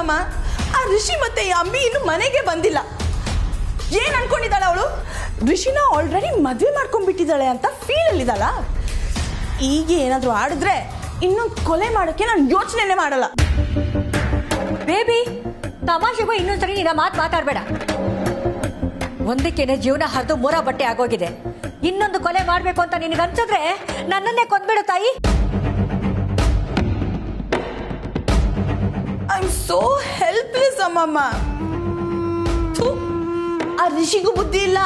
ಮಾಮ, ಆ ಋಷಿ ಮತ್ತೆ ಈ ಅಂಬಿ ಇನ್ನು ಮನೆಗೆ ಬಂದಿಲ್ಲ. ಏನ್ ಅನ್ಕೊಂಡಿದ್ದಾಳೆ ಅವಳು? ಋಷಿನ ಆಲ್ರೆಡಿ ಮದುವೆ ಮಾಡ್ಕೊಂಡ್ಬಿಟ್ಟಿದ್ದಾಳೆ ಅಂತ ಫೀಲ್ ಅಲ್ಲಿದ್ದಾಳ. ಈಗ ಏನಾದರೂ ಆಡಿದ್ರೆ ಇನ್ನೊಂದು ಕೊಲೆ ಮಾಡೋಕ್ಕೆ ನಾನು ಯೋಚನೆ ಮಾಡಲ್ಲ. ಬೇಬಿ, ತಮಾಷೆಗೂ ಇನ್ನೊಂದ್ಸರಿ ನೀನ ಮಾತಾಡಬೇಡ. ಒಂದಕ್ಕೇನೆ ಜೀವನ ಹರಿದು ಮೂರ ಬಟ್ಟೆ ಆಗೋಗಿದೆ. ಇನ್ನೊಂದು ಕೊಲೆ ಮಾಡ್ಬೇಕು ಅಂತ ನಿನಗನ್ಸಿದ್ರೆ ನನ್ನನ್ನೇ ಕೊಂದ್ಬಿಡು ತಾಯಿ. ಐ ಆಮ್ ಸೋ ಹೆಲ್ಪ್ಲೆಸ್ ಅಮ್ಮಮ್ಮ. ಆ ಋಷಿಗೂ ಬುದ್ಧಿ ಇಲ್ಲ.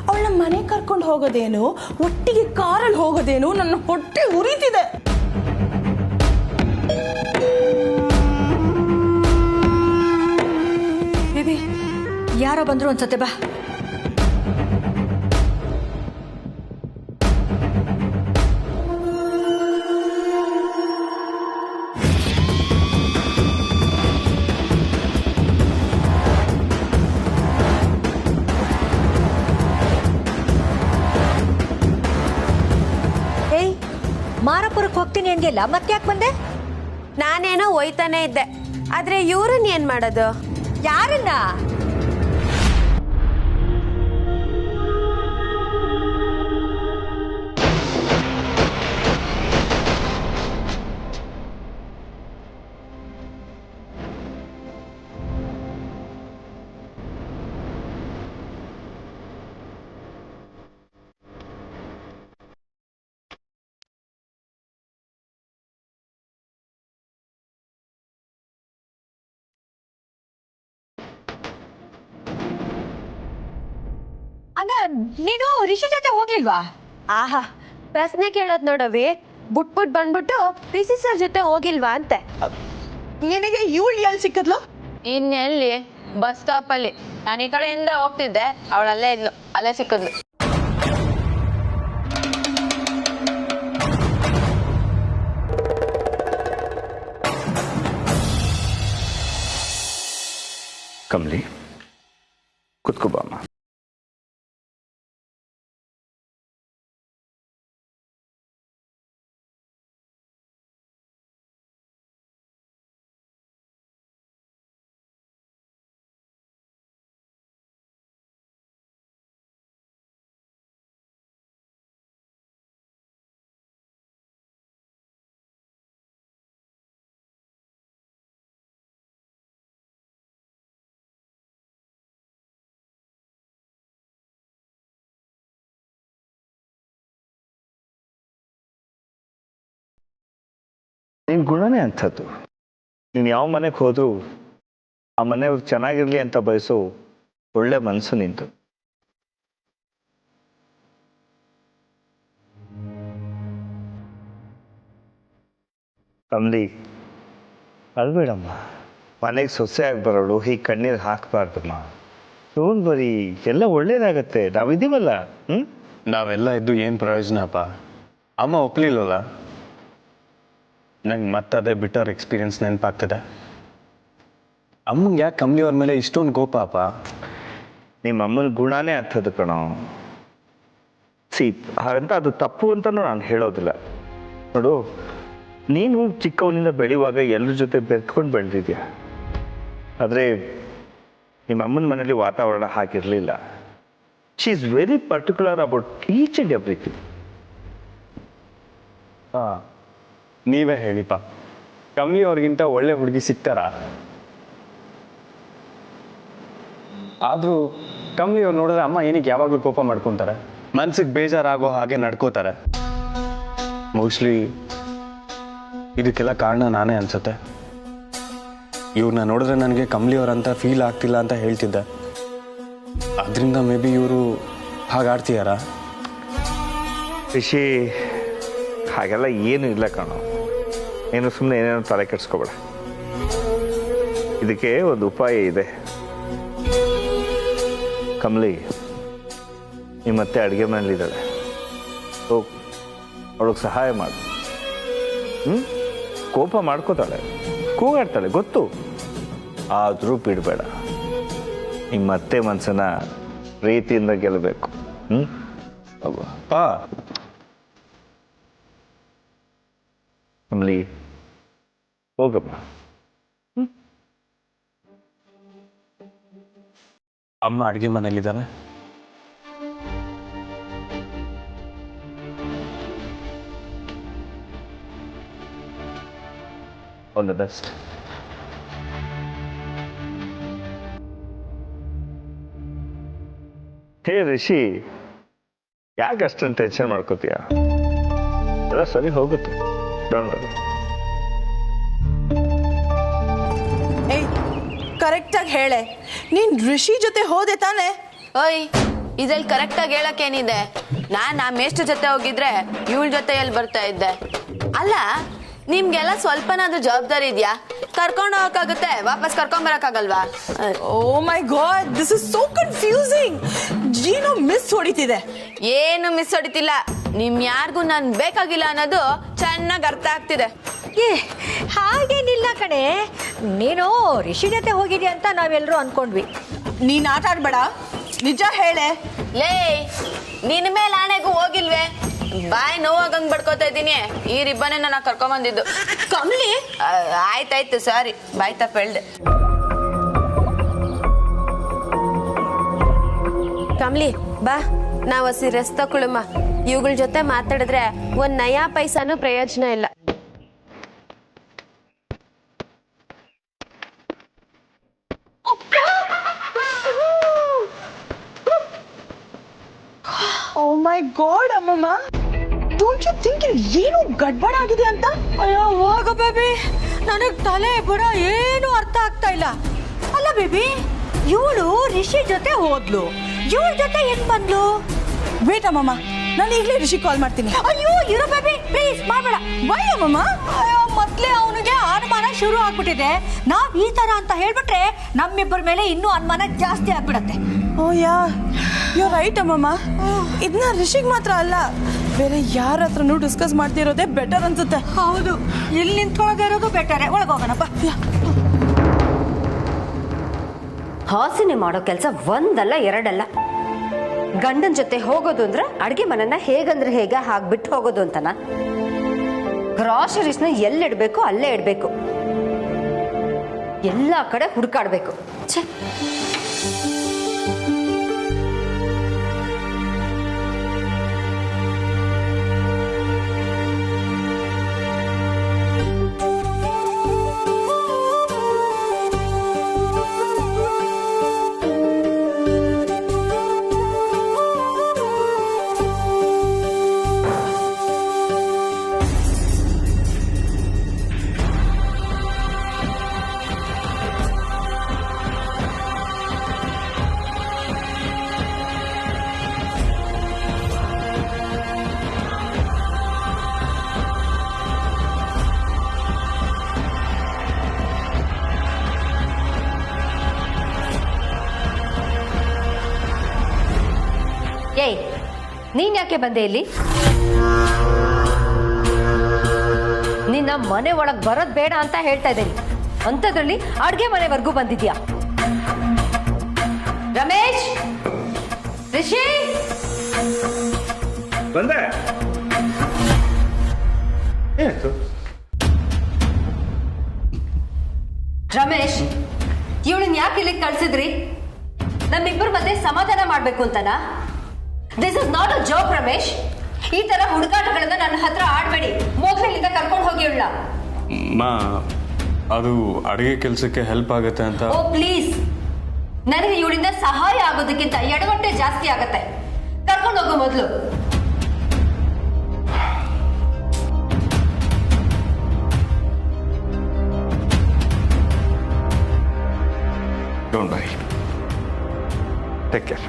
ಅವಳನ್ನ ಮನೆ ಕರ್ಕೊಂಡು ಹೋಗೋದೇನು, ಒಟ್ಟಿಗೆ ಕಾರಲ್ಲಿ ಹೋಗೋದೇನು, ನನ್ನ ಹೊಟ್ಟೆ ಉರಿತಿದೆ. ಬೇಬಿ, ಯಾರೋ ಬಂದ್ರು ಅನ್ಸತ್ತೆ, ಬಾ. ಮಾರಪುರಕ್ಕೆ ಹೋಗ್ತೀನಿ ಅಂದಿಲ್ಲ, ಮತ್ತೆ ಯಾಕೆ ಬಂದೆ? ನಾನೇನೋ ಒಯ್ತಾನೆ ಇದ್ದೆ, ಆದ್ರೆ ಇವ್ರನ್ನ ಏನ್ ಮಾಡೋದು? ಯಾರನ್ನ? ಅಲ್ಲ, ನೀನು ರಿಷಿ ಜೊತೆ ಹೋಗ್ಲಿಲ್ವಾ? ಆಹಾ, ಪ್ರಶ್ನೆ ಕೇಳೋದ್ ನೋಡವಿ. ಬಿಟ್ಬಿಟ್ಟು ಬಂದ್ಬಿಟ್ಟು ರಿಷಿ ಸರ್ ಜೊತೆ ಹೋಗಿಲ್ವಾ ಅಂತೆ. ನಿನಗೆ ಇವಳು ಎಲ್ಲಿ ಸಿಕ್ಕದ್ಲು? ಇನ್ನೆಲ್ಲಿ? ಬಸ್ ಸ್ಟಾಪ್ ಅಲ್ಲಿ. ನಾನು ಈ ಕಡೆಯಿಂದ ಹೋಗ್ತಿದ್ದೆ, ಅವಳಲ್ಲೇ ಇದ್ಲು, ಅಲ್ಲೇ ಸಿಕ್ಕದ್ಲು. ಕಮಲಿ, ಕುತ್ಕೋ ಬಾಮ್ಮ. ನಿನ್ನ ಗುಣನೇ ಅಂಥದ್ದು. ನೀನು ಯಾವ ಮನೆಗೆ ಹೋದರೂ ಆ ಮನೆಯವ್ರು ಚೆನ್ನಾಗಿರಲಿ ಅಂತ ಬಯಸೋ ಒಳ್ಳೆ ಮನಸ್ಸು ನಿಂತು. ಕಮಲಿ, ಅಳ್ಬೇಡಮ್ಮ. ಮನೆಗೆ ಸೊಸೆಯಾಗಿ ಬರೋಳು ಹೀಗೆ ಕಣ್ಣೀರು ಹಾಕಬಾರ್ದಮ್ಮ. ಡೋಂಟ್ ವರಿ, ಎಲ್ಲ ಒಳ್ಳೇದಾಗತ್ತೆ. ನಾವಿದ್ದೀವಲ್ಲ. ನಾವೆಲ್ಲ ಇದ್ದು ಏನು ಪ್ರಯೋಜನಪ್ಪ? ಅಮ್ಮ ಒಪ್ಲಿಲ್ವಲ್ಲ. ನಂಗೆ ಮತ್ತದೇ ಬಿಟ್ಟರ್ ಎಕ್ಸ್ಪೀರಿಯನ್ಸ್ ನೆನಪಾಗ್ತದೆ. ಅಮ್ಮಂಗೆ ಯಾಕೆ ಕಮಲಿ ಅವ್ರ ಮೇಲೆ ಇಷ್ಟೊಂದು ಕೋಪ ಅಪ್ಪ? ನಿಮ್ಮ ಅಮ್ಮನ ಗುಣನೇ ಅಂಥದ್ದು ಕಣೋ. ಹಾಗಂತ ಅದು ತಪ್ಪು ಅಂತಲೂ ನಾನು ಹೇಳೋದಿಲ್ಲ. ನೋಡು, ನೀನು ಚಿಕ್ಕವನಿಂದ ಬೆಳೆಯುವಾಗ ಎಲ್ಲರ ಜೊತೆ ಬೆರ್ತ್ಕೊಂಡು ಬೆಳೆದಿದ್ಯಾ. ಆದರೆ ನಿಮ್ಮ ಅಮ್ಮನ ಮನೇಲಿ ವಾತಾವರಣ ಹಾಗಿರಲಿಲ್ಲ. She is very particular about each and everything. ಹಾಂ, ನೀವೇ ಹೇಳಿಪ್ಪ, ಕಮಲಿ ಅವ್ರಿಗಿಂತ ಒಳ್ಳೆ ಹುಡುಗಿ ಸಿಗ್ತಾರ? ಆದರೂ ಕಮಲಿ ಅವ್ರು ನೋಡಿದ್ರೆ ಅಮ್ಮ ಏನಕ್ಕೆ ಯಾವಾಗಲೂ ಕೋಪ ಮಾಡ್ಕೊತಾರೆ, ಮನ್ಸಿಗೆ ಬೇಜಾರಾಗೋ ಹಾಗೆ ನಡ್ಕೋತಾರೆ. ಮೋಸ್ಟ್ಲಿ ಇದಕ್ಕೆಲ್ಲ ಕಾರಣ ನಾನೇ ಅನ್ಸುತ್ತೆ. ಇವ್ರನ್ನ ನೋಡಿದ್ರೆ ನನಗೆ ಕಮಲಿ ಅವ್ರಂತ ಫೀಲ್ ಆಗ್ತಿಲ್ಲ ಅಂತ ಹೇಳ್ತಿದ್ದೆ. ಅದರಿಂದ ಮೇ ಬಿ ಇವರು ಹಾಗಾಡ್ತೀಯಾರ? ರಿಷಿ, ಹಾಗೆಲ್ಲ ಏನೂ ಇಲ್ಲ ಕಣೋ. ನೀನು ಸುಮ್ಮನೆ ಏನೇನೋ ತಲೆ ಕೆಡಿಸ್ಕೋಬೇಡ. ಇದಕ್ಕೆ ಒಂದು ಉಪಾಯ ಇದೆ. ಕಮಲಿ ನಿಮ್ಮತ್ತೆ ಅಡುಗೆ ಮನೇಲಿದ್ದಾಳೆ, ಹೋಗಿ ಅವಳಿಗೆ ಸಹಾಯ ಮಾಡು. ಕೋಪ ಮಾಡ್ಕೋತಾಳೆ, ಕೂಗಾಡ್ತಾಳೆ ಗೊತ್ತು, ಆದರೂ ಬಿಡಬೇಡ. ನಿಮ್ಮತ್ತೆ ಮನಸ್ಸನ್ನ ಪ್ರೀತಿಯಿಂದ ಗೆಲ್ಲಬೇಕು. ಪಾ ಕಮಲಿ, ಹೋಗಮ್ಮ. ಅಮ್ಮ ಅಡುಗೆ ಮನೇಲಿದ್ದಾರೆ. All the best. ಹೇ ರಿಷಿ, ಯಾಕೆ ಅಷ್ಟೊಂದು ಟೆನ್ಷನ್ ಮಾಡ್ಕೋತೀಯ? ಎಲ್ಲ ಸರಿ ಹೋಗುತ್ತೆ. Don't worry. ಏಯ್, ಕರೆಕ್ಟಾಗಿ ಹೇಳೆ, ನೀನ್ ಋಷಿ ಜೊತೆ ಹೋದೆ ತಾನೆ? ಓಯ್, ಇದ್ರಲ್ಲಿ ಕರೆಕ್ಟಾಗಿ ಹೇಳಕ್ಕೇನಿದೆ? ನಾನ್ ಆ ಮೇಷ್ಟ್ರ ಜೊತೆ ಹೋಗಿದ್ರೆ ಇವಳ ಜೊತೆ ಎಲ್ಲಿ ಬರ್ತಾ ಇದ್ದೆ? ಅಲ್ಲ, ನಿಮ್ಗೆಲ್ಲ ಸ್ವಲ್ಪನಾದ್ರೂ ಜವಾಬ್ದಾರಿ ಇದೆಯಾ? ಕರ್ಕೊಂಡು ಹೋಗಕ್ಕಾಗುತ್ತೆ, ವಾಪಸ್ ಕರ್ಕೊಂಡ್ ಬರಕ್ಕಾಗಲ್ವಾ? Oh my God, this is so confusing. ಏನೋ ಮಿಸ್ ಹೊಡಿತಿದೆ. ಏನು ಮಿಸ್ ಹೊಡಿತಿಲ್ಲ, ನಿಮ್ ಯಾರಿಗೂ ನಾನ್ ಬೇಕಾಗಿಲ್ಲ ಅನ್ನೋದು ಚೆನ್ನಾಗಿ ಅರ್ಥ ಆಗ್ತಿದೆ. ಏ ಹಾಗೇನಿಲ್ಲ ಕಣೆ, ನೀನು ರಿಷಿ ಜೊತೆ ಹೋಗಿದ್ಯಾ ಅಂತ ನಾವೆಲ್ಲರೂ ಅನ್ಕೊಂಡ್ವಿ. ನೀನ್ ಆಟ ಆಡ್ಬೇಡ, ನಿಜ ಹೇಳೆ. ಲೇ, ನಿನ್ ಮೇಲೆ ಆಣೆಗೂ ಹೋಗಿಲ್ವೇ? ಬಾಯ್ ನೋವಾಗಂಗ್ ಬಡ್ಕೋತಾ ಇದ್ದೀನಿ. ಈ ರಿಬ್ಬನೇ ನನ್ನ ಕರ್ಕೊಂಬಂದಿದ್ದು. ಕಮ್ಲಿ, ಆಯ್ತಾಯ್ತು, ಸಾರಿ, ಬಾಯ್ ತಪ್ಪ ಹೇಳ್ದೆ. ಕಮ್ಲಿ ಬಾ, ನಾವು ಹಸಿ ರೆಸ್ ತಗೊಳಮ್ಮ. ಇವುಗಳ ಜೊತೆ ಮಾತಾಡಿದ್ರೆ ಒಂದ್ ನಯಾ ಪೈಸಾನು ಪ್ರಯೋಜನ ಇಲ್ಲ. ಓ ಮೈ ಗಾಡ್ ಅಮ್ಮಮ್ಮ, ಡೋಂಟ್ ಯು ಥಿಂಕ್ ಏನು ಗಡ್ಬಡ ಆಗಿದೆ ಅಂತ? ಅಯ್ಯೋ ಹೋಗ ಬೇಬಿ, ನನಗ್ ತಲೆ ಬುಡ ಏನು ಅರ್ಥ ಆಗ್ತಾ ಇಲ್ಲ. ಅಲ್ಲ ಬೇಬಿ, ಇವಳು ರಿಷಿ ಜೊತೆ ಹೋದ್ಲು, ಇವಳ ಜೊತೆ ಏನ್ ಬಂದ್ಲು? ವೇಟ್ ಅಮ್ಮಮ್ಮ, ನಾನು ಈಗಲೇ ರಿಷಿ ಕಾಲ್ ಮಾಡ್ತೀನಿ. ಅಯ್ಯೋ ಇರೋ ಬೇಬಿ, ಪ್ಲೀಸ್ ಮಾಡಬೇಡ. ಬೈ ಅಮ್ಮಮ್ಮ. ಅಯ್ಯೋ ಮೊದ್ಲೇ ಅವನಿಗೆ ಅನುಮಾನ ಶುರು ಆಗ್ಬಿಟ್ಟಿದೆ. ನಾವ್ ಈ ತರ ಅಂತ ಹೇಳ್ಬಿಟ್ರೆ ನಮ್ಮಿಬ್ಬರ ಮೇಲೆ ಇನ್ನೂ ಅನುಮಾನ ಜಾಸ್ತಿ ಆಗ್ಬಿಡತ್ತೆ. ಓ ಯಾ, ಯು ರೈಟ್ ಅಮ್ಮಮ್ಮ. ಇದನ್ನ ರಿಷಿಗ್ ಮಾತ್ರ ಅಲ್ಲ, ಬೇರೆ ಯಾರ ಹತ್ರನೂ ಡಿಸ್ಕಸ್ ಮಾಡ್ತಿರೋದೇ ಬೆಟರ್ ಅನ್ಸುತ್ತೆ. ಹೌದು, ಇಲ್ಲಿ ನಿಂತ್ಕೊಳ್ಳೋದೇ ಇರೋದು ಬೆಟರೆ. ಒಳಗೋಗೋಣಪ್ಪ. ಹಾಸಿನ ಮಾಡೋ ಕೆಲಸ ಒಂದಲ್ಲ ಎರಡಲ್ಲ. ಗಂಡನ ಜೊತೆ ಹೋಗೋದು ಅಂದ್ರೆ ಅಡ್ಗೆ ಮನೆನ ಹೇಗಂದ್ರೆ ಹೇಗೆ ಹಾಕ್ಬಿಟ್ಟು ಹೋಗೋದು ಅಂತನಾ? ಗ್ರಾಸರೀಸ್ನ ಎಲ್ಲಿಡ್ಬೇಕು ಅಲ್ಲೇ ಇಡ್ಬೇಕು, ಎಲ್ಲ ಕಡೆ ಹುಡುಕಾಡ್ಬೇಕು. ಛೇ, ಏಯ್, ನೀನ್ ಯಾಕೆ ಬಂದೆ ಇಲ್ಲಿ? ನಿನ್ನ ಮನೆ ಒಳಗ್ ಬರೋದ್ ಬೇಡ ಅಂತ ಹೇಳ್ತಾ ಇದ್ದೀನಿ, ಅಂಥದ್ರಲ್ಲಿ ಅಡ್ಗೆ ಮನೆವರೆಗೂ ಬಂದಿದ್ಯಾ? ರಮೇಶ್, ರಿಷಿ, ಬಂದೆ. ಏನಾಯ್ತು? ರಮೇಶ್, ಇವಳನ್ನ ಯಾಕೆ ಇಲ್ಲಿಗೆ ಕಳ್ಸಿದ್ರಿ? ನಮ್ಮಿಬ್ಬರ ಮಧ್ಯೆ ಸಮಾಧಾನ ಮಾಡ್ಬೇಕು ಅಂತನಾ? This is not a job Ramesh. ಈ ತರ ಹುಡುಕಾಟಗಳನ್ನ ನನ್ನ ಹತ್ರ ಆಡ್ಬೇಡಿ. ಮೊದಲಿಂದ ಕರ್ಕೊಂಡು ಹೋಗಿ ಇವಳ. ಮಾ, ಅದು ಅಡುಗೆ ಕೆಲಸಕ್ಕೆ ಹೆಲ್ಪ್ ಆಗುತ್ತೆ ಅಂತ. ಓ ಪ್ಲೀಸ್, ನನಗೆ ಇವಳಿಂದ ಸಹಾಯ ಆಗೋದಕ್ಕಿಂತ ಎಡವಟ್ಟೆ ಜಾಸ್ತಿ ಆಗತ್ತೆ. ಕರ್ಕೊಂಡು ಹೋಗು ಮೊದಲು. Don't worry, take care.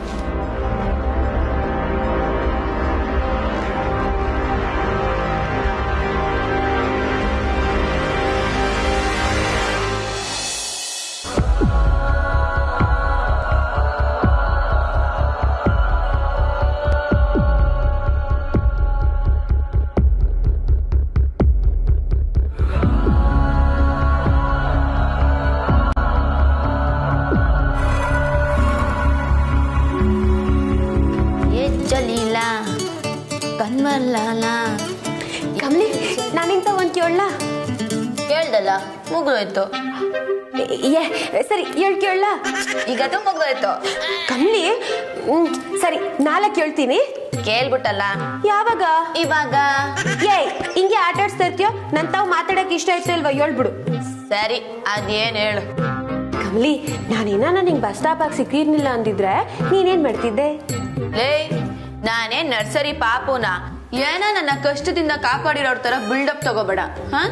Kamli, ನಾನಿಂತ ಒಂದ್ ಕೇಳಲ್ಲ? ಕೇಳ್ದಲ್ಲ, ಮುಗಿದೋಯ್ತು. ಸರಿ ಕೇಳ. ಈಗ ಅದು ಮುಗ್ದೋಯ್ತು. ಕಮ್ಲಿ ಸರಿ 4 ಹೇಳ್ತೀನಿ. ಕೇಳ್ಬಿಟ್ಟಲ್ಲ. ಯಾವಾಗ? ಇವಾಗ. ಹಿಂಗೆ ಆಟ ಆಡ್ಸ್ತಾ ಇರ್ತೀಯೋ? ನನ್ ತಾವ್ ಮಾತಾಡಕ್ ಇಷ್ಟ ಆಯ್ತು ಅಲ್ವಾ? ಹೇಳ್ಬಿಡು. ಸರಿ ಅದೇನ್ ಹೇಳು. ಕಮ್ಲಿ, ನಾನೇನ ನಿಂಗೆ ಬಸ್ ಸ್ಟಾಪ್ ಆಗಿ ಸಿಕ್ಕಿರ್ಲಿಲ್ಲ ಅಂದಿದ್ರೆ ನೀನೇನ್ ಮಾಡ್ತಿದ್ದೆ? ಲೇ, ನಾನೇ ನರ್ಸರಿ ಪಾಪುನ ಏನ ನನ್ನ ಕಷ್ಟದಿಂದ ಕಾಪಾಡಿರೋರ್ ತರ ಬಿಲ್ಡಪ್ ತಗೋಬೇಡ. ಹ,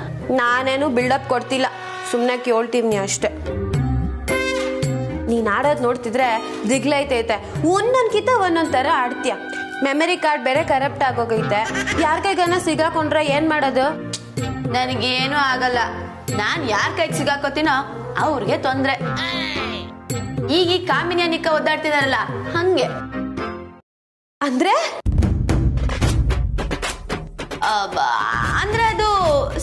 ನಾನೇನು ಬಿಲ್ಡಪ್ ಕೊಡ್ತಿಲ್ಲ, ಸುಮ್ನೆ ಕೇಳ್ತೀನಿ ಅಷ್ಟೆ. ನೀನ್ ಆಡೋದ್ ನೋಡ್ತಿದ್ರೆ ದಿಗ್ಲೈತೈತೆ. ಒಂದೊಂದ್ಕಿಂತ ಒಂದೊಂದ್ ತರ ಆಡ್ತೀಯ. ಮೆಮರಿ ಕಾರ್ಡ್ ಬೇರೆ ಕರಪ್ಟ್ ಆಗೋಗೈತೆ. ಯಾರ ಕೈಗನ ಸಿಗಾಕೊಂಡ್ರೆ ಏನ್ ಮಾಡೋದು? ನನಗೇನು ಆಗಲ್ಲ. ನಾನ್ ಯಾರ ಕೈಗೆ ಸಿಗಾಕೋತೀನೋ ಅವ್ರಿಗೆ ತೊಂದ್ರೆ. ಈಗ ಕಾಮಿನಿ ನಿಕ್ಕ ಒದ್ದಾಡ್ತಿದಾರಲ್ಲ ಹಂಗೆ. ಅಂದ್ರೆ ಅಂದ್ರೆ ಅದು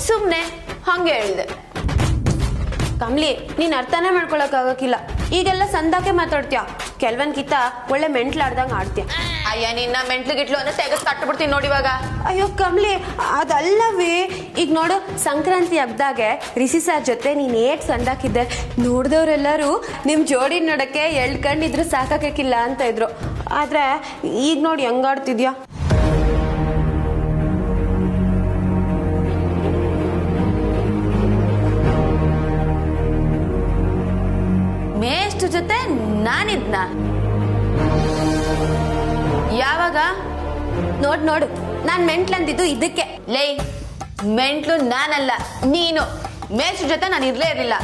ಸುಮ್ನೆ ಹಂಗೆ ಹೇಳಿದೆ. ಕಮ್ಲಿ, ನೀನ್ ಅರ್ಥನೇ ಮಾಡ್ಕೊಳಕ್ ಆಗಕ್ಕಿಲ್ಲ. ಈಗೆಲ್ಲ ಸಂದಾಕೆ ಮಾತಾಡ್ತೀಯ. ಕೆಲ್ವನ್ಕಿಂತ ಒಳ್ಳೆ ಮೆಂಟ್ಲಾಡ್ದಂಗ್ ಆಡ್ತೀಯ. ಅಯ್ಯ, ನಿನ್ನ ಮೆಂಟ್ಲು ಗಿಟ್ಲು ಅನ್ನೋ ತೆಗೆದು ಕಟ್ಬಿಡ್ತೀನಿ ನೋಡಿ ಇವಾಗ. ಅಯ್ಯೋ ಕಮ್ಲಿ, ಅದಲ್ಲವೇ. ಈಗ ನೋಡು, ಸಂಕ್ರಾಂತಿ ಹಬ್ದಾಗೆ ರಿಷಿ ಸರ್ ಜೊತೆ ನೀನ್ ಏಟ್ ಸಂದಾಕಿದ್ದೆ. ನೋಡ್ದವ್ರೆಲ್ಲರೂ ನಿಮ್ ಜೋಡಿ ನೋಡಕ್ಕೆ ಎಳ್ಕೊಂಡಿದ್ರು ಸಾಕಾಕಿಲ್ಲ ಅಂತ ಇದ್ರು. ಆದ್ರೆ ಈಗ ನೋಡಿ ಹೆಂಗಾಡ್ತಿದ್ಯಾ. ಮೇಷ್ಟ್ರ ಜೊತೆ ನಾನಿದ್ನ ಯಾವಾಗ? ನೋಡು, ನಾನ್ ಮೆಂಟ್ಲಂದಿದ್ದು ಇದಕ್ಕೆ. ಲೇ, ಮೆಂಟ್ಲು ನಾನಲ್ಲ, ನೀನು. ಮೇಷ್ಟ್ರ ಜೊತೆ ನಾನು ಇರ್ಲೇ ಇರ್ಲಿಲ್ಲ.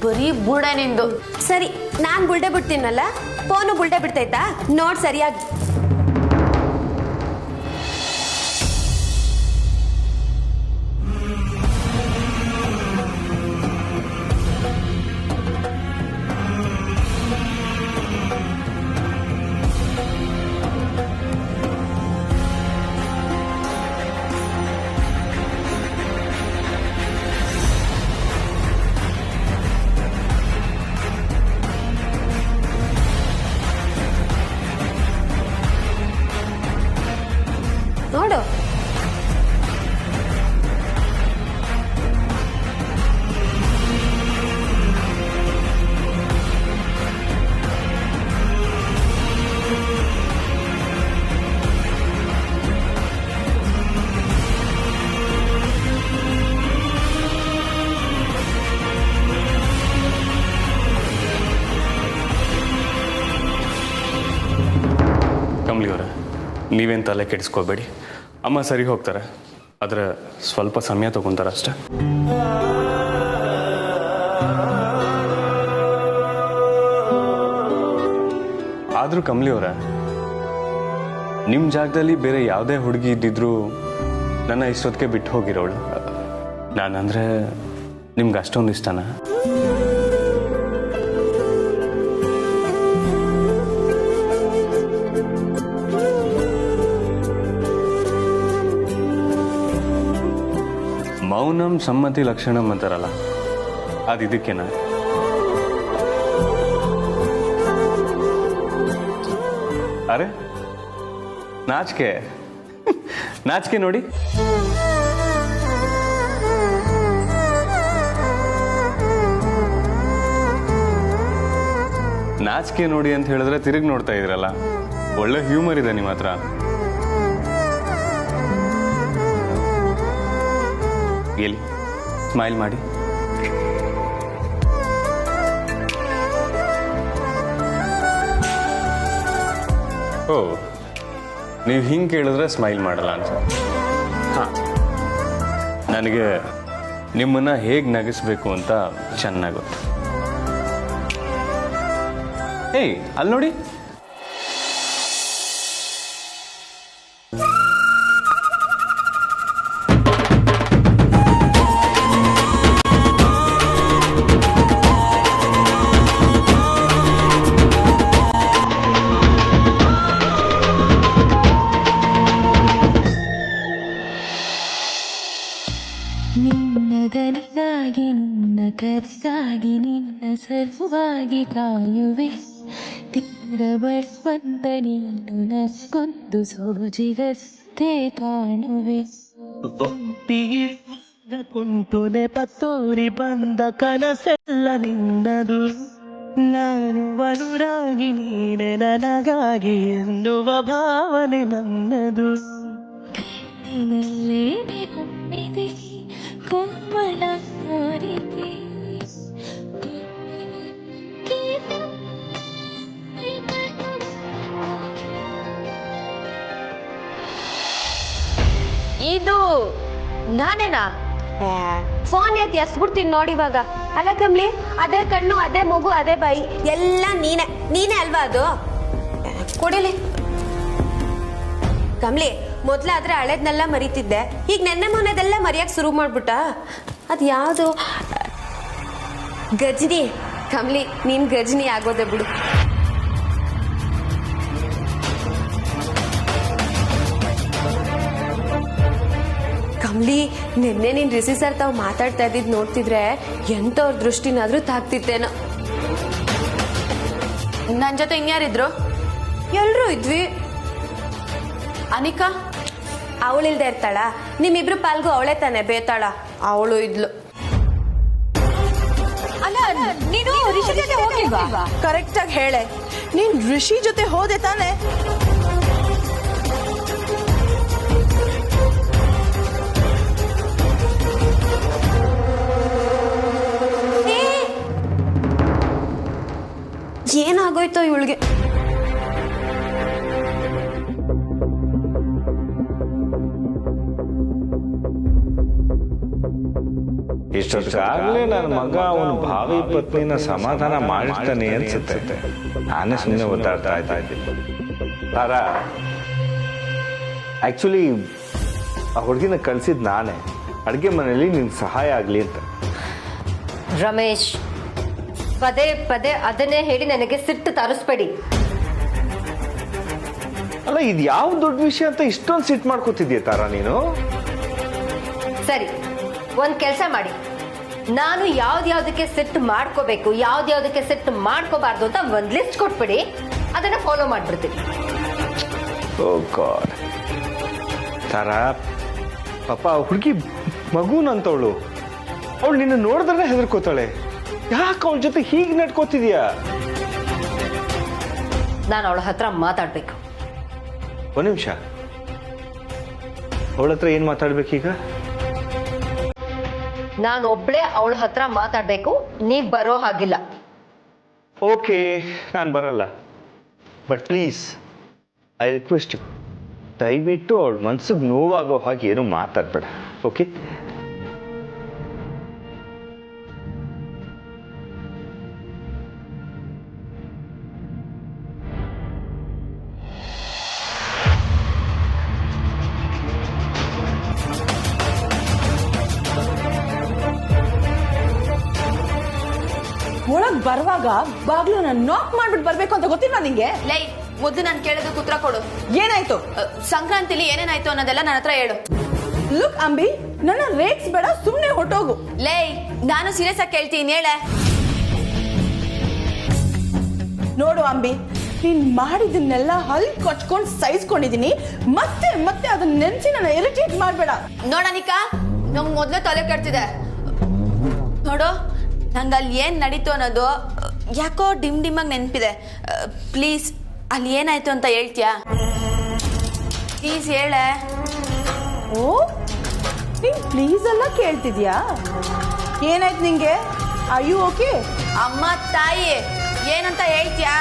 ಬರೀ ಬುಡ ನಿಂದು. ಸರಿ, ನಾನ್ ಬುಲ್ಡೆ ಬಿಡ್ತೀನಲ್ಲ, ಫೋನು ಬುಲ್ಡೆ ಬಿಡ್ತೈತಾ? ನೋಡ್ ಸರಿಯಾಗಿ. ನೋಡು, ಕಮ್ಲಿ ಅವರ, ನೀವೇನು ತಲೆ ಕೆಡಿಸ್ಕೋಬೇಡಿ. ಅಮ್ಮ ಸರಿ ಹೋಗ್ತಾರೆ, ಆದರೆ ಸ್ವಲ್ಪ ಸಮಯ ತಗೊಂತಾರೆ ಅಷ್ಟೆ. ಆದರೂ ಕಮ್ಲಿ ಅವರ, ನಿಮ್ಮ ಜಾಗದಲ್ಲಿ ಬೇರೆ ಯಾವುದೇ ಹುಡುಗಿ ಇದ್ದಿದ್ರು ನನ್ನ ಇಷ್ಟೊತ್ತಿಗೆ ಬಿಟ್ಟು ಹೋಗಿರೋಳು. ನಾನಂದ್ರೆ ನಿಮ್ಗೆ ಅಷ್ಟೊಂದು ಇಷ್ಟನಾ? ಮೌನಂ ಸಮ್ಮತಿ ಲಕ್ಷಣಂ ಅಂತಾರಲ್ಲ, ಅದು ಇದಕ್ಕೇನ? ಅರೆ, ನಾಚಿಕೆ ನಾಚಿಕೆ ನೋಡಿ. ನಾಚಿಕೆ ನೋಡಿ ಅಂತ ಹೇಳಿದ್ರೆ ತಿರುಗಿ ನೋಡ್ತಾ ಇದ್ರಲ್ಲ, ಒಳ್ಳೆ ಹ್ಯೂಮರ್ ಇದೆ ನಿಮ್ಮ ಹತ್ರ. ಎಲ್ಲಿ ಸ್ಮೈಲ್ ಮಾಡಿ. ಓ, ನೀವು ಹಿಂಗೆ ಕೇಳಿದ್ರೆ ಸ್ಮೈಲ್ ಮಾಡಲ್ಲ ಅಂತ. ಹಾಂ, ನನಗೆ ನಿಮ್ಮನ್ನ ಹೇಗೆ ನಗಿಸ್ಬೇಕು ಅಂತ ಚೆನ್ನಾಗಿ ಗೊತ್ತು. ಏಯ್, ಅಲ್ಲಿ ನೋಡಿ. ನಿನ್ನದನಿಗಾಗಿ ನಿನ್ನ ಕರೆಗಾಗಿ ನಿನ್ನ ಸರ್ವವಾಗಿ ಕಾಯುವೆ. ತೀರಬರ್ಬಂದ ನೀನು ನಕ್ಕೊಂದು ಸೋಜಿಗಷ್ಟೇ ಕಾಣುವೆ. ಕುಂತುನೆ ಪತ್ತೋರಿ ಬಂದ ಕನಸೆಲ್ಲ ನಿನ್ನದು ನಾನು ವನುರಾಗಿ ನೀನೆ ನನಗಾಗಿ ಎನ್ನುವ ಭಾವನೆ ನನ್ನದು ಕಣ್ಣಿನಲ್ಲೇ ಹೊಮ್ಮಿದೆ ಕೋಮಲ ಕೋರಿಕೆ ಇದು ನಾನೇನಾ? ಫೋನ್ ಎತ್ತಿ ಎಸ್ಬಿಡ್ತೀನಿ ನೋಡಿ ಇವಾಗ. ಅಲ್ಲ ಕಮ್ಲಿ, ಅದೇ ಕಣ್ಣು, ಅದೇ ಮಗು, ಅದೇ ಬಾಯಿ, ಎಲ್ಲ ನೀನೇ ಅಲ್ವಾ ಅದು? ಕೊಡಿಲಿ ಕಮ್ಲಿ. ಮೊದ್ಲಾದ್ರೆ ಹಳೇದ್ನೆಲ್ಲ ಮರಿತಿದ್ದೆ, ಈಗ ನೆನ್ನೆ ಮೊನ್ನೆದೆಲ್ಲ ಮರಿಯಕ್ ಶುರು ಮಾಡ್ಬಿಟ್ಟ. ಅದ್ ಯಾವ್ದು ಗಜ್ನಿ. ಕಮ್ಲಿ, ನೀನ್ ಗಜ್ನಿ ಆಗೋದೆ ಬಿಡು. ಕಮ್ಲಿ, ನಿನ್ನೆ ನೀನ್ ರಿಷಿ ಸರ್ ತಾವ್ ಮಾತಾಡ್ತಾ ಇದ್ದಿದ್ ನೋಡ್ತಿದ್ರೆ ಎಂತವ್ರ ದೃಷ್ಟಿನಾದ್ರೂ ತಾಕ್ತಿತ್ತೇನೋ. ನನ್ ಜೊತೆ ಇನ್ಯಾರಿದ್ರು? ಎಲ್ರೂ ಇದ್ವಿ. ಅನಿಕಾ ಅವಳಿಲ್ದೆ ಇರ್ತಾಳ? ನಿಮ್ಮಿಬ್ರು ಪಾಲ್ಗೂ ಅವಳೇ ತಾನೆ ಬೇತಾಳ. ಅವಳು ಇದ್ಲು. ಅಲ್ಲ, ನೀನು ರಿಷಿ ಜೊತೆ ಹೋಗಿಲ್ವಾ? ಕರೆಕ್ಟ್ ಆಗಿ ಹೇಳೆ, ನೀನ್ ಋಷಿ ಜೊತೆ ಹೋದೆ ತಾನೆ? ಏನಾಗೋಯ್ತೋ ಇವಳಿಗೆ? ಇಷ್ಟೊತ್ತಾಗಲೇ ನನ್ನ ಮಗ ಅವನ ಭಾವಿ ಪತ್ನಿನ ಸಮಾಧಾನ ಮಾಡಿರ್ತಾನೆ ಅನ್ಸುತ್ತೆ. ನಾನೇ ಸುಮ್ಮನೆ ಒದ್ದಾಡ್ತಾ ಇದ್ದೀನಿ. ತಾರಾ, ಆಕ್ಚುಲಿ ಆ ಹುಡುಗಿನ ಕಳ್ಸಿದ್ ನಾನೇ, ಅಡುಗೆ ಮನೆಯಲ್ಲಿ ನಿನ್ಗೆ ಸಹಾಯ ಆಗಲಿ ಅಂತ. ರಮೇಶ್, ಪದೇ ಪದೇ ಅದನ್ನೇ ಹೇಳಿ ನನಗೆ ಸಿಟ್ಟು ತರಿಸ್ಬೇಡಿ. ಅಲ್ಲ, ಇದು ಯಾವ ದೊಡ್ಡ ವಿಷಯ ಅಂತ ಇಷ್ಟೊಂದು ಸಿಟ್ಟು ಮಾಡ್ಕೋತಿದ್ಯಾ ತಾರಾ ನೀನು? ಸರಿ, ಒಂದ್ ಕೆಲಸ ಮಾಡಿ, ನಾನು ಯಾವ್ದ್ಯಾವ್ದಕ್ಕೆ ಸಿಟ್ಟು ಮಾಡ್ಕೋಬೇಕು, ಯಾವ್ದ್ಯಾವ್ದಕ್ಕೆ ಸಿಟ್ಟು ಮಾಡ್ಕೋಬಾರ್ದು ಅಂತ ಒಂದ್ ಲಿಸ್ಟ್ ಕೊಟ್ಬಿಡಿ, ಅದನ್ನ ಫಾಲೋ ಮಾಡ್ಬಿಡ್ತೀನಿ. ಓ ಗಾಡ್. ತಾರಾ, ಪಾಪ ಹುಡುಗಿ ಮಗುನಂತವಳು, ಅವಳು ನಿನ್ನ ನೋಡಿದ್ರೆ ಹೆದರ್ಕೋತಾಳೆ. ಯಾಕೆ ಅವಳ ಜೊತೆ ಹೀಗೆ ನಡ್ಕೋತಿದ್ಯಾ? ನಾನು ಅವಳ ಹತ್ರ ಮಾತಾಡ್ಬೇಕು. ಒಂದು ನಿಮಿಷ, ಅವಳ ಹತ್ರ ಏನ್ ಮಾತಾಡ್ಬೇಕೀಗ? ನಾನು ಒಬ್ಳೆ ಅವಳ ಹತ್ರ ಮಾತಾಡ್ಬೇಕು, ನೀವ್ ಬರೋ ಹಾಗಿಲ್ಲ. ಓಕೆ, ನಾನು ಬರಲ್ಲ. But please, I request you, ದಯವಿಟ್ಟು ಅವಳ ಮನ್ಸಿಗೆ ನೋವಾಗೋ ಹಾಗೆ ಏನು ಮಾತಾಡ್ಬೇಡ. ಓಕೆ? ಒಳಗ್ ಬರುವಾಗ ಬಾಗ್ಲನ್ನ ನಾಕ್ ಮಾಡ್ಬಿಟ್ಟು ಬರ್ಬೇಕು ಅಂತ ಗೊತ್ತಿಲ್ವಾ ನಿಂಗೆ? ಲೈ, ಮುದ್ದು ನಾನು ಕೇಳೋದಕ್ಕೆ ಉತ್ತರ ಕೊಡು. ಏನಾಯ್ತು? ಸಂಕ್ರಾಂತಿಲಿ ಏನೇನಾಯ್ತು ಅನ್ನೋದೆಲ್ಲ ನನ್ನ ಹತ್ರ ಹೇಳು. ಲುಕ್ ಅಂಬಿ, ನನ್ನ ರೇಕ್ಸ್ ಬೇಡ, ಸುಮ್ನೆ ಹೊಟ್ಟೋಗು. ಲೈ, ನಾನು ಸೀರಿಯಸ್ ಆಗಿ ಕೇಳ್ತೀನಿ, ಹೇಳೆ. ನೋಡು ಅಂಬಿ, ನೀನ್ ಮಾಡಿದನ್ನೆಲ್ಲ ಹಲ್ ಕೊಚ್ಕೊಂಡ್ ಸಹಿಸ್ಕೊಂಡಿದೀನಿ. ಮತ್ತೆ ಮತ್ತೆ ಅದನ್ನ ನೆನ್ಸಿ ನನ್ನ ಇರಿಟೇಟ್ ಮಾಡ್ಬೇಡ. ನೋಡನಿಕಾ, ನಂಗೆ ಮೊದ್ಲೇ ತಲೆ ಕೆಡ್ತಿದೆ. ನೋಡು, ನಂಗೆ ಅಲ್ಲಿ ಏನ್ ನಡೀತು ಅನ್ನೋದು ಯಾಕೋ ಡಿಮ್ ಆಗಿ ನೆನಪಿದೆ. ಪ್ಲೀಸ್, ಅಲ್ಲಿ ಏನಾಯ್ತು ಅಂತ ಹೇಳ್ತೀಯಾ? ಪ್ಲೀಸ್ ಹೇಳೆ. ಓ, ನೀನ್ ಪ್ಲೀಸ್ ಎಲ್ಲ ಕೇಳ್ತಿದ್ಯಾ? ಏನಾಯ್ತು ನಿಂಗೆ? Are you okay? ಅಮ್ಮ ತಾಯಿ, ಏನಂತ ಹೇಳ್ತೀಯಾ?